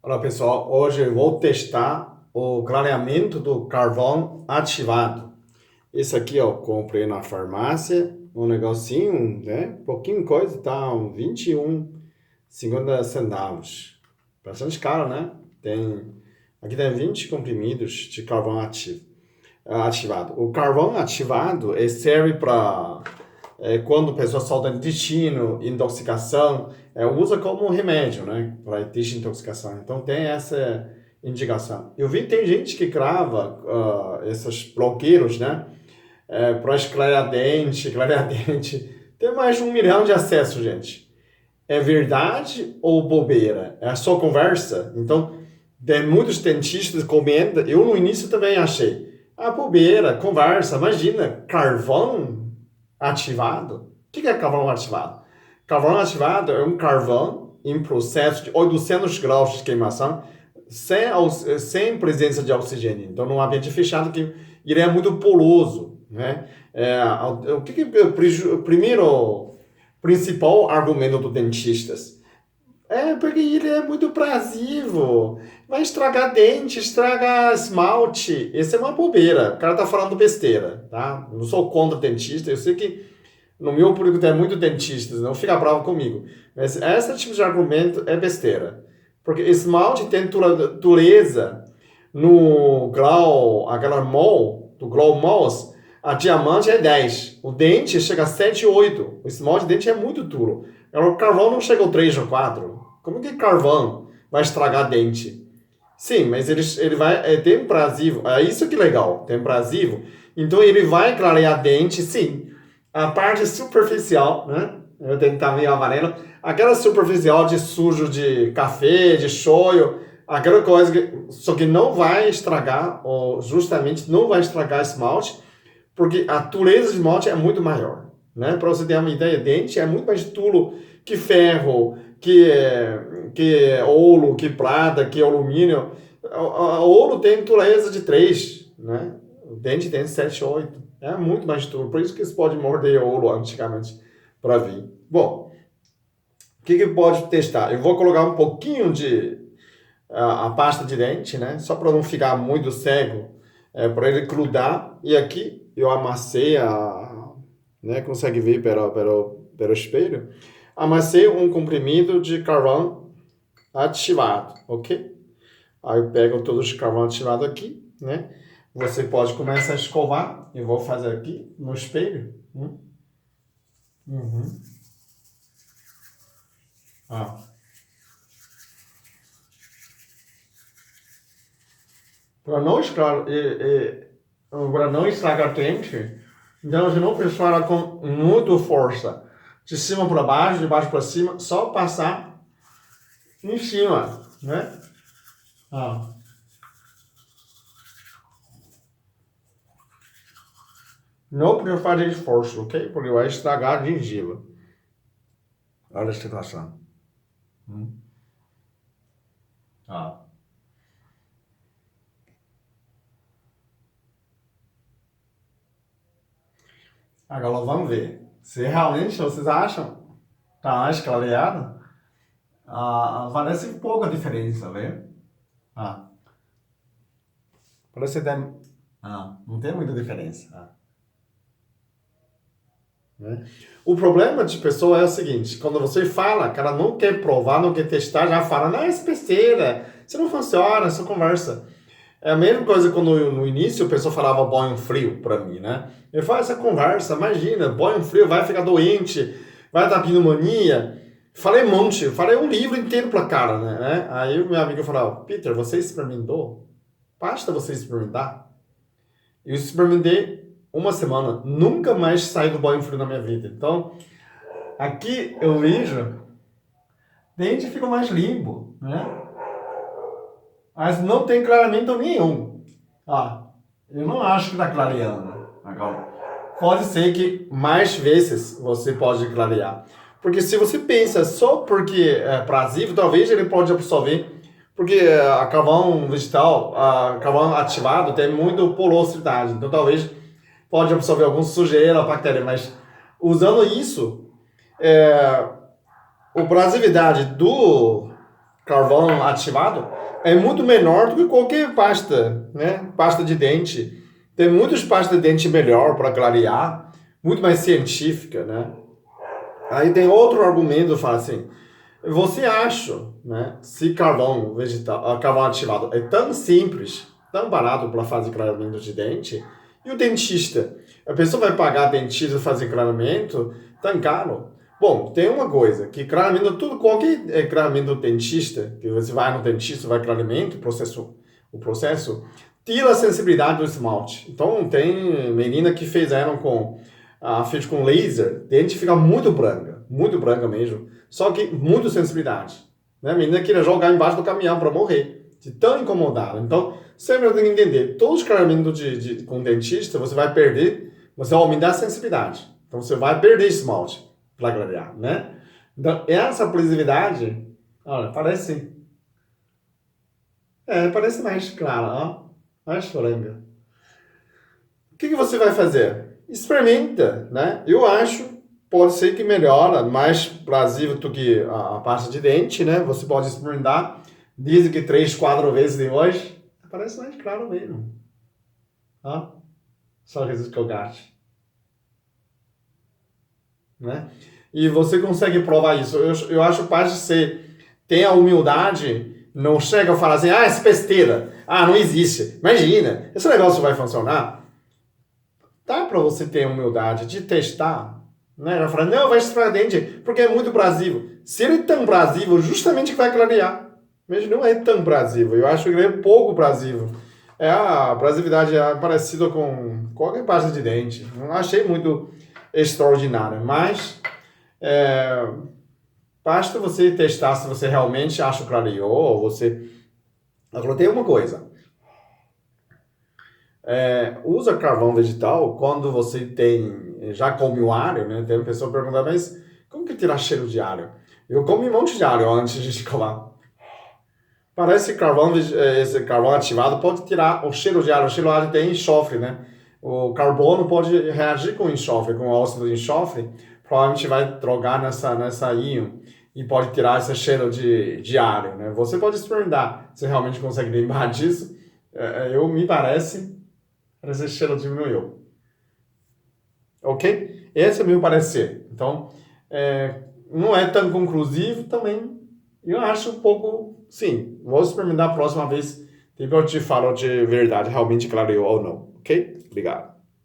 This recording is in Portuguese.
Olá pessoal, hoje eu vou testar o clareamento do carvão ativado. Esse aqui eu comprei na farmácia, um negocinho, né? Pouquinho coisa, tá? 21,50 centavos. Bastante caro, né? Aqui tem 20 comprimidos de carvão ativado. O carvão ativado serve para quando a pessoa solta intestino, intoxicação, usa como remédio, né, para desintoxicação. Então tem essa indicação. Eu vi tem gente que crava esses bloqueiros, né, para clarear dente. Tem mais de 1 milhão de acessos, gente. É verdade ou bobeira? É só conversa? Então, tem muitos dentistas que comentam. Eu no início também achei. Ah, bobeira, conversa. Imagina, carvão ativado? O que é carvão ativado? Carvão ativado é um carvão em processo de 800 graus de queimação sem presença de oxigênio. Então, num ambiente fechado, que ele é muito poroso, né? O que é o primeiro principal argumento do dentistas? É porque ele é muito abrasivo. Vai estragar dente, estragar esmalte. Isso é uma bobeira. O cara tá falando besteira, tá? Eu não sou contra dentista. Eu sei que no meu público tem muito dentistas, não fica bravo comigo. Mas esse tipo de argumento é besteira. Porque esmalte tem dureza no grau, aquela mol, do grau mols, a diamante é 10. O dente chega a 7, 8. O esmalte de dente é muito duro. O carvão não chega ao 3 ou 4. Como que carvão vai estragar dente? Sim, mas ele vai, tem abrasivo. É isso que é legal, tem abrasivo. Então ele vai clarear dente, sim. A parte superficial, né? Eu tenho que estar meio amarelo. Aquela superficial de sujo de café, de shoyu, aquela coisa que, só que não vai estragar, ou justamente não vai estragar esmalte, porque a dureza de esmalte é muito maior, né? Para você ter uma ideia, dente é muito mais duro que ferro, que ouro, que prata, que alumínio. O ouro tem dureza de 3, né? O dente tem 7, 8. É muito mais duro. Por isso que você pode morder ouro antigamente para vir. Bom, o que pode testar? Eu vou colocar um pouquinho de a pasta de dente, né? Só para não ficar muito cego, para ele grudar. E aqui eu amassei né? Consegue ver pelo espelho? Amassei um comprimido de carvão ativado, ok? Aí eu pego todos os carvão ativado aqui, né? Você pode começar a escovar. Eu vou fazer aqui no espelho. Uhum. Ah. Para não estragar dente, então você não precisa falar com muita força. De cima para baixo, de baixo para cima, só passar em cima, né? Ah. Não precisa fazer esforço, ok? Porque vai estragar a gengiva. Olha a situação. Ah. Agora vamos ver. Se realmente vocês acham tá mais clareado, parece pouca diferença, né? Ah, parece que tem, não tem muita diferença. Né? O problema de pessoa é o seguinte, quando você fala, que ela não quer provar, não quer testar, já fala, não, isso é besteira, isso não funciona, isso conversa. É a mesma coisa quando no início a pessoa falava banho frio pra mim, né? Eu falo essa conversa, imagina, banho frio, vai ficar doente, vai dar pneumonia. Falei um monte, falei um livro inteiro pra cara, né? Aí o meu amigo falava, Peter, você experimentou? Basta você experimentar. Eu experimentei uma semana, nunca mais saí do banho frio na minha vida. Então, aqui eu vejo, dente fica mais limpo, né? Mas não tem clareamento nenhum. Eu não acho que está clareando. Agora, pode ser que mais vezes você pode clarear. Porque se você pensa só porque é abrasivo, talvez ele pode absorver. Porque a carvão vegetal, a carvão ativado tem muito porosidade. Então talvez pode absorver alguma sujeira, bactéria. Mas usando isso, a abrasividade do carvão ativado é muito menor do que qualquer pasta, né? Pasta de dente. Tem muitas pastas de dente melhor para clarear, muito mais científica, né? Aí tem outro argumento, fala assim, você acha, né, se carvão vegetal, carvão ativado é tão simples, tão barato para fazer clareamento de dente, e o dentista, a pessoa vai pagar dentista fazer clareamento tão caro? Bom, tem uma coisa, que clareamento, tudo, qualquer clareamento do dentista, que você vai no dentista, vai clareamento, o processo tira a sensibilidade do esmalte. Então, tem menina que fizeram fez com laser, dente fica muito branca mesmo, só que muito sensibilidade. Né? A menina queria jogar embaixo do caminhão para morrer, de tão incomodada. Então, sempre tem que entender, todos os clareamentos com dentista, você vai perder, você vai aumentar a sensibilidade. Então, você vai perder esmalte para clarear, né? Então, essa positividade, olha, parece... parece mais clara, ó. Mais franca. O que você vai fazer? Experimenta, né? Eu acho, pode ser que melhora, mais abrasivo do que a pasta de dente, né? Você pode experimentar. Dizem que 3, 4 vezes de hoje. Parece mais claro mesmo. Ó. Só resiste que eu gasto. Né? E você consegue provar isso. Eu acho que parte de você tem a humildade, não chega a falar assim, essa besteira, não existe. Imagina, esse negócio vai funcionar. Dá para você ter a humildade de testar, né? Ela fala, não, vai estragar dente, porque é muito abrasivo. Se ele é tão abrasivo, justamente que vai clarear. Mas não é tão abrasivo, eu acho que ele é pouco abrasivo. A abrasividade é parecida com qualquer pasta de dente. Não achei muito extraordinário, mas basta você testar se você realmente acha que clareou, ou você... Agora tem uma coisa. Usa carvão vegetal quando você já come o alho, né? Tem uma pessoa perguntando, mas como que tirar cheiro de alho? Eu comi um monte de alho antes de comer. Parece que esse carvão ativado pode tirar o cheiro de alho. O cheiro de alho tem enxofre, né? O carbono pode reagir com enxofre, com o óxido de enxofre, provavelmente vai drogar nessa íon e pode tirar esse cheiro de alho, né? Você pode experimentar, se realmente consegue lembrar disso. Me parece esse cheiro diminuiu. Ok? Esse é o meu parecer. Então, não é tão conclusivo também. Eu acho um pouco, sim. Vou experimentar a próxima vez. Depois eu te falo de verdade, realmente clareou ou não. Ok? Obrigado.